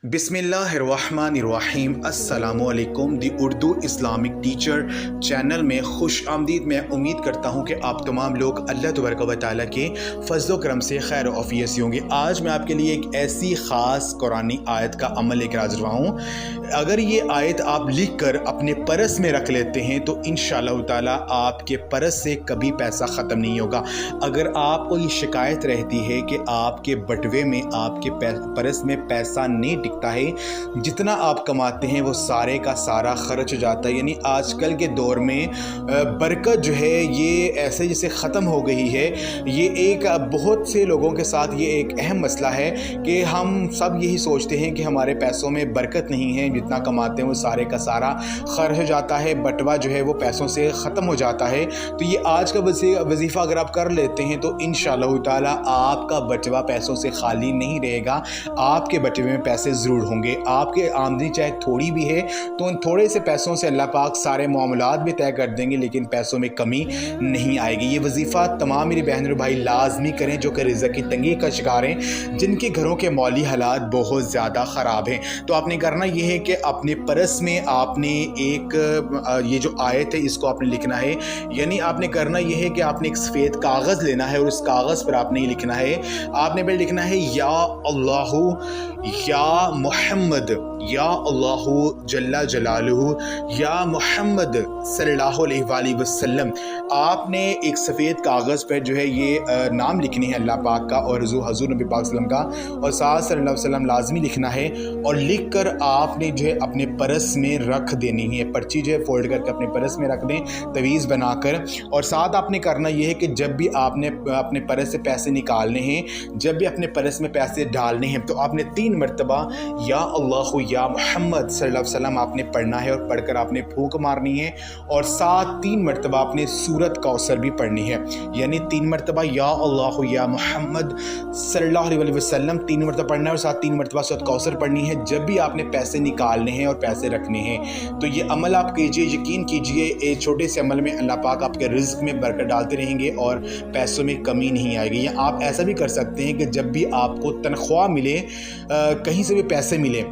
बिस्मिल्लाहिर्रहमानिर्रहीम। अस्सलामुअलैकुम। दी Urdu Islamic teacher channel में खुश आमदीद। मैं उम्मीद करता हूँ कि आप तमाम लोग अल्लाह तबारक व तआला के फज़्ल व करम से खैर औफ़ियत से होंगे। आज मैं आपके लिए एक ऐसी ख़ास कुरानी आयत का अमल लेकर हाज़िर हुआ हूँ। अगर ये आयत आप लिख कर अपने पर्स में रख लेते हैं तो इंशाअल्लाह ताला आपके पर्स से कभी पैसा ख़त्म नहीं होगा। अगर आपको ये शिकायत रहती है कि आपके बटवे में आपके पर्स में पैसा नहीं टिकता है, जितना आप कमाते हैं वो सारे का सारा खर्च हो जाता है, यानी आजकल के दौर में बरकत जो है ये ऐसे जैसे ख़त्म हो गई है। ये एक बहुत से लोगों के साथ ये एक अहम मसला है कि हम सब यही सोचते हैं कि हमारे पैसों में बरकत नहीं है, जितना कमाते हैं वो सारे का सारा खर्च हो जाता है, बटवा जो है वो पैसों से ख़त्म हो जाता है। तो ये आज का वजीफ़ा अगर आप कर लेते हैं तो इंशाअल्लाह ताला आपका बटवा पैसों से खाली नहीं रहेगा, आपके बटवे में पैसे ज़रूर होंगे। आपके आमदनी चाहे थोड़ी भी है तो उन थोड़े से पैसों से अल्लाह पाक सारे मामलात भी तय कर देंगे, लेकिन पैसों में कमी नहीं आएगी। ये वजीफ़ा तमाम मेरे बहन और भाई लाजमी करें जो कि रिज़्क़ की तंगी का शिकार हैं, जिनके घरों के माली हालात बहुत ज़्यादा ख़राब हैं। तो आपने करना ये है कि अपने पर्स में आपने एक ये जो आयत है इसको आपने लिखना है, यानी आपने करना ये है कि आपने एक सफ़ेद कागज़ लेना है और उस कागज़ पर आपने ये लिखना है, आपने पहले लिखना है या अल्लाहु या मुहम्मद, या अल्लाहु जल्ला जलालुहु, या मुहम्मद सल्लल्लाहु अलैहि वसल्लम। आपने एक सफ़ेद कागज़ पर जो है ये नाम लिखने हैं अल्लाह पाक का और हज़ूर नबी पाक सल्लम का, और साथ सल्लल्लाहु अलैहि वसल्लम लाजमी लिखना है, और लिख कर आपने जो है अपने पर्स में रख देनी है। पर्ची जो है फोल्ड करके अपने पर्स में रख दें तवीज़ बनाकर। और साथ आपने करना ये है कि जब भी आपने अपने पर्स से पैसे निकालने हैं, जब भी अपने पर्स में पैसे डालने हैं, तो आपने 3 मरतबा या अल्लाहु या मुहम्मद सल्लल्लाहु अलैहि वसल्लम आपने पढ़ना है, और पढ़कर आपने फूंक मारनी है, और साथ 3 मरतबा आपने सूरत कौसर भी पढ़नी है, यानी 3 मरतबा या अल्लाहु या मुहम्मद सल्लल्लाहु अलैहि वसल्लम 3 मरतबा पढ़ना है, और साथ 3 मरतबा सूरत कौसर पढ़नी है जब भी आपने पैसे निकालने हैं और पैसे रखने हैं। तो ये अमल आप कीजिए, यकीन कीजिए एक छोटे से अमल में अल्लाह पाक आपके रिज़्क़ में बरकत डालते रहेंगे और पैसों में कमी नहीं आएगी। या आप ऐसा भी कर सकते हैं कि जब भी आपको तनख्वाह मिले, कहीं से भी पैसे मिले,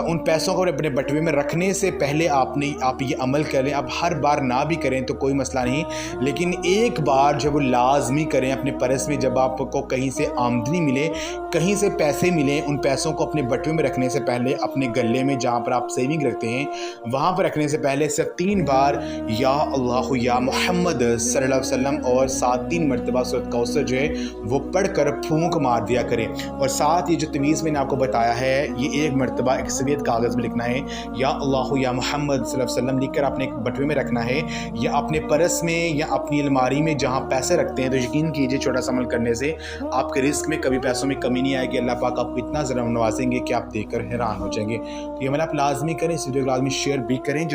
उन पैसों को अपने बटवे में रखने से पहले आप ये अमल करें। आप हर बार ना भी करें तो कोई मसला नहीं, लेकिन एक बार जब वो लाजमी करें अपने पर्स में, जब आपको कहीं से आमदनी मिले, कहीं से पैसे मिले, उन पैसों को अपने बटवे में रखने से पहले अपने गले में जहाँ पर आप सेविंग रखते हैं वहाँ पर रखने से पहले सिर्फ 3 बार या अल्लाहु या मुहम्मद सल्लल्लाहु अलैहि वसल्लम और साथ 3 मरतबा सूरत कौसर जो है वो पढ़कर फूंक मार दिया करें। और साथ ये जो तवीज़ मैंने आपको बताया है ये एक मरतबा एक सफ़ेद कागज़ में लिखना है, या अल्लाहु या मुहम्मद सल्लल्लाहु अलैहि वसल्लम लिखकर अपने बटवे में रखना है, या अपने पर्स में या अपनी अलमारी में जहाँ पैसे रखते हैं। तो यकीन कीजिए छोटा सा अमल करने से आपके रिस्क में कभी पैसों में कमी नहीं आएगी। अल्लाह पाक आपको इतना ज़रा नवाजेंगे कि आप देखकर हैरान हो जाएंगे। तो ये अमल आप लाजमी करें, इस वीडियो को लाजमी शेयर भी करें।